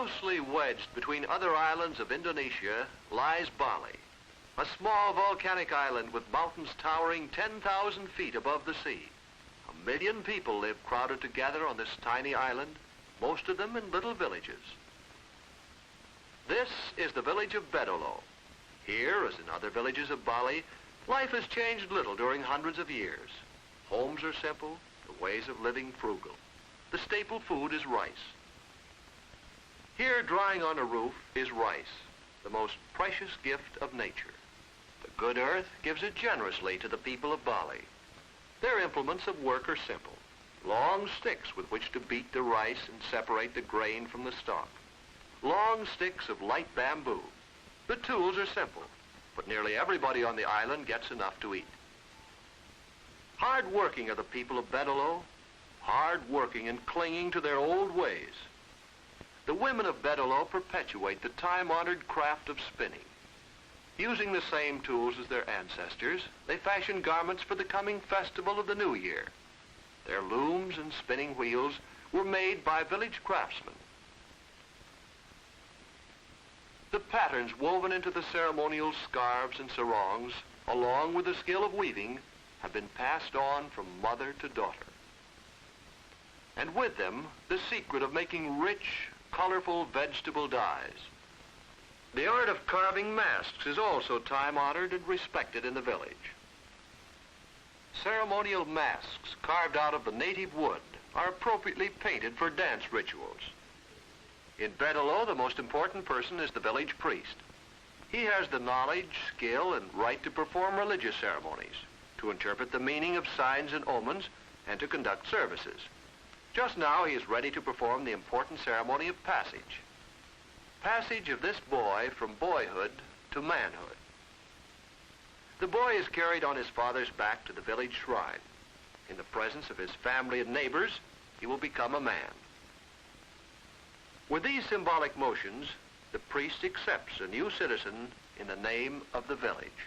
Closely wedged between other islands of Indonesia lies Bali, a small volcanic island with mountains towering 10,000 feet above the sea. 1 million people live crowded together on this tiny island, most of them in little villages. This is the village of Bedolo. Here, as in other villages of Bali, life has changed little during hundreds of years. Homes are simple, the ways of living frugal. The staple food is rice. Here, drying on a roof, is rice, the most precious gift of nature. The good earth gives it generously to the people of Bali. Their implements of work are simple. Long sticks with which to beat the rice and separate the grain from the stalk. Long sticks of light bamboo. The tools are simple, but nearly everybody on the island gets enough to eat. Hard working are the people of Bedolo, hard working and clinging to their old ways. The women of Bedolo perpetuate the time-honored craft of spinning. Using the same tools as their ancestors, they fashion garments for the coming festival of the New Year. Their looms and spinning wheels were made by village craftsmen. The patterns woven into the ceremonial scarves and sarongs, along with the skill of weaving, have been passed on from mother to daughter. And with them, the secret of making rich, colorful vegetable dyes. The art of carving masks is also time-honored and respected in the village. Ceremonial masks carved out of the native wood are appropriately painted for dance rituals. In Bedolo, the most important person is the village priest. He has the knowledge, skill, and right to perform religious ceremonies, to interpret the meaning of signs and omens, and to conduct services. Just now, he is ready to perform the important ceremony of passage. Passage of this boy from boyhood to manhood. The boy is carried on his father's back to the village shrine. In the presence of his family and neighbors, he will become a man. With these symbolic motions, the priest accepts a new citizen in the name of the village.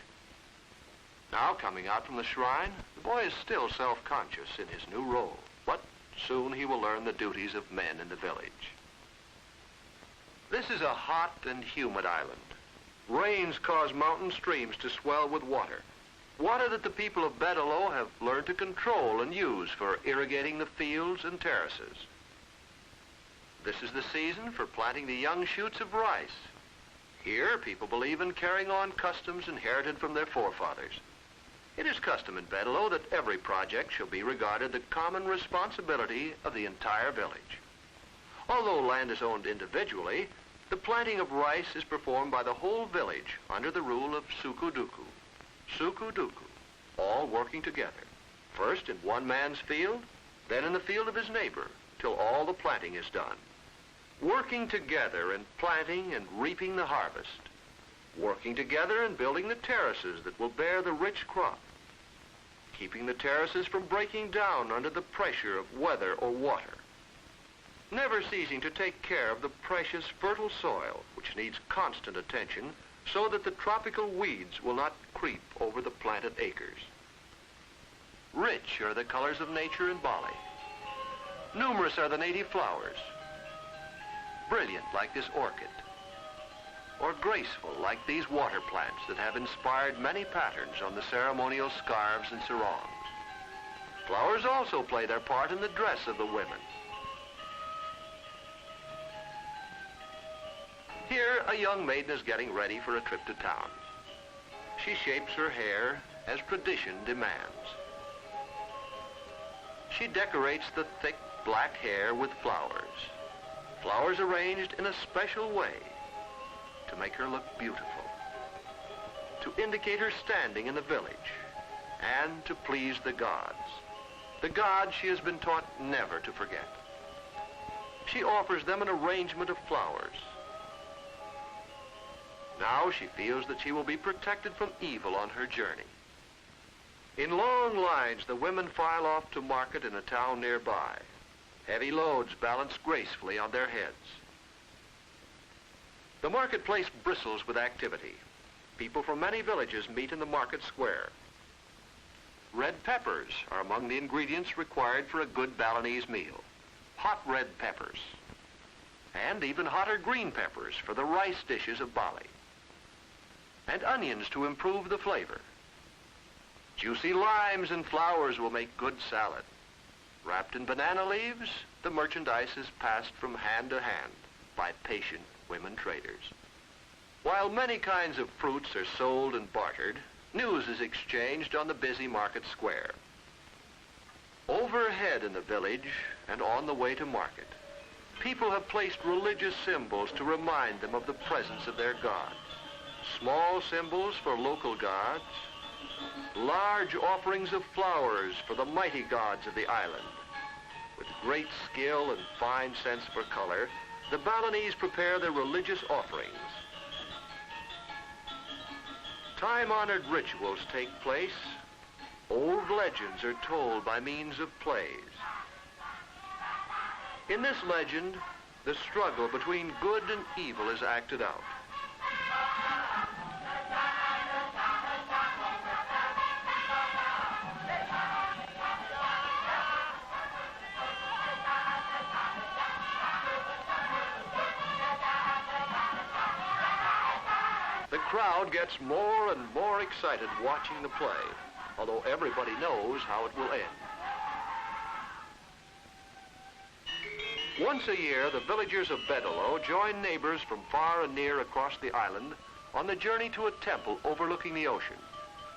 Now, coming out from the shrine, the boy is still self-conscious in his new role, but soon he will learn the duties of men in the village. This is a hot and humid island. Rains cause mountain streams to swell with water. Water that the people of Bedolo have learned to control and use for irrigating the fields and terraces. This is the season for planting the young shoots of rice. Here, people believe in carrying on customs inherited from their forefathers. It is custom in Bedolo that every project shall be regarded the common responsibility of the entire village. Although land is owned individually, the planting of rice is performed by the whole village under the rule of suku-duku. Suku-duku, all working together, first in one man's field, then in the field of his neighbor, till all the planting is done. Working together in planting and reaping the harvest. Working together in building the terraces that will bear the rich crop. Keeping the terraces from breaking down under the pressure of weather or water. Never ceasing to take care of the precious fertile soil, which needs constant attention so that the tropical weeds will not creep over the planted acres. Rich are the colors of nature in Bali. Numerous are the native flowers. Brilliant like this orchid, or graceful like these water plants that have inspired many patterns on the ceremonial scarves and sarongs. Flowers also play their part in the dress of the women. Here, a young maiden is getting ready for a trip to town. She shapes her hair as tradition demands. She decorates the thick black hair with flowers. Flowers arranged in a special way to make her look beautiful, to indicate her standing in the village, and to please the gods she has been taught never to forget. She offers them an arrangement of flowers. Now she feels that she will be protected from evil on her journey. In long lines, the women file off to market in a town nearby. Heavy loads balance gracefully on their heads. The marketplace bristles with activity. People from many villages meet in the market square. Red peppers are among the ingredients required for a good Balinese meal. Hot red peppers. and even hotter green peppers for the rice dishes of Bali, and onions to improve the flavor. Juicy limes and flowers will make good salad. Wrapped in banana leaves, the merchandise is passed from hand to hand by patient women traders. While many kinds of fruits are sold and bartered, news is exchanged on the busy market square. Overhead in the village and on the way to market, people have placed religious symbols to remind them of the presence of their gods. Small symbols for local gods, large offerings of flowers for the mighty gods of the island. With great skill and fine sense for color, the Balinese prepare their religious offerings. Time-honored rituals take place. Old legends are told by means of plays. In this legend, the struggle between good and evil is acted out. The crowd gets more and more excited watching the play, although everybody knows how it will end. Once a year, the villagers of Bedalo join neighbors from far and near across the island on the journey to a temple overlooking the ocean,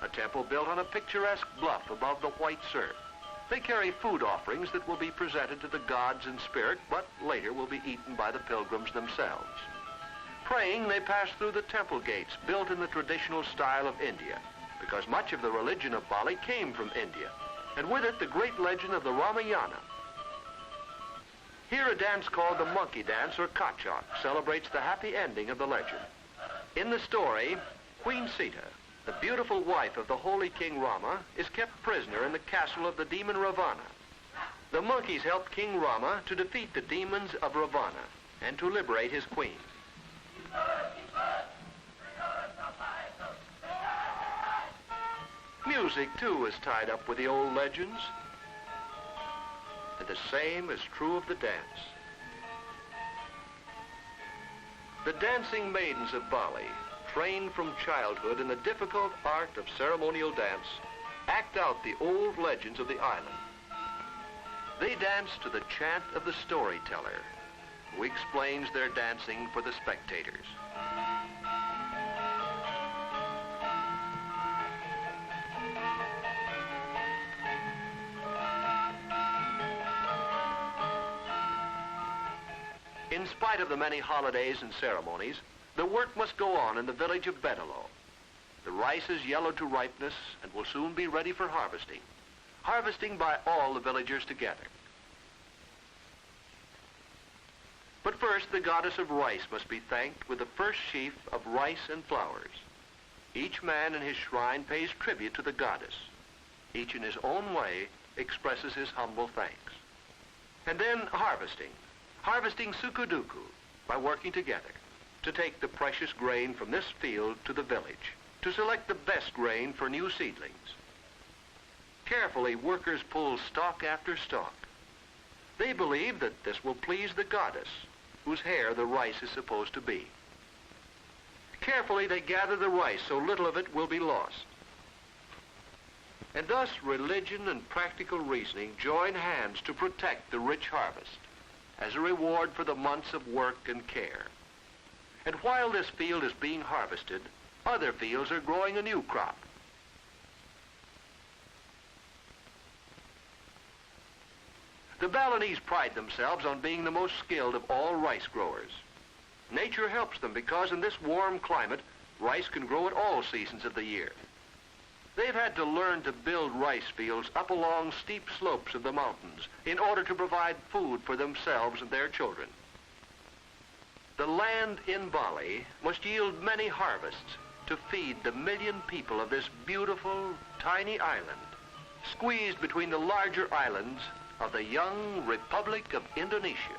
a temple built on a picturesque bluff above the white surf. They carry food offerings that will be presented to the gods in spirit, but later will be eaten by the pilgrims themselves. Praying, they pass through the temple gates built in the traditional style of India, because much of the religion of Bali came from India, and with it the great legend of the Ramayana. Here a dance called the monkey dance or kachak celebrates the happy ending of the legend. In the story, Queen Sita, the beautiful wife of the holy King Rama, is kept prisoner in the castle of the demon Ravana. The monkeys helped King Rama to defeat the demons of Ravana and to liberate his queen. Music, too, is tied up with the old legends. And the same is true of the dance. The dancing maidens of Bali, trained from childhood in the difficult art of ceremonial dance, act out the old legends of the island. They dance to the chant of the storyteller, who explains their dancing for the spectators. In spite of the many holidays and ceremonies, the work must go on in the village of Bedalo. The rice is yellowed to ripeness and will soon be ready for harvesting. Harvesting by all the villagers together. But first, the goddess of rice must be thanked with the first sheaf of rice and flowers. Each man in his shrine pays tribute to the goddess. Each in his own way expresses his humble thanks. And then harvesting. Harvesting sukuduku by working together to take the precious grain from this field to the village, to select the best grain for new seedlings. Carefully, workers pull stalk after stalk. They believe that this will please the goddess, whose hair the rice is supposed to be. Carefully, they gather the rice so little of it will be lost. And thus, religion and practical reasoning join hands to protect the rich harvest as a reward for the months of work and care. And while this field is being harvested, other fields are growing a new crop. The Balinese pride themselves on being the most skilled of all rice growers. Nature helps them because in this warm climate, rice can grow at all seasons of the year. They've had to learn to build rice fields up along steep slopes of the mountains in order to provide food for themselves and their children. The land in Bali must yield many harvests to feed the 1 million people of this beautiful, tiny island, squeezed between the larger islands of the young Republic of Indonesia.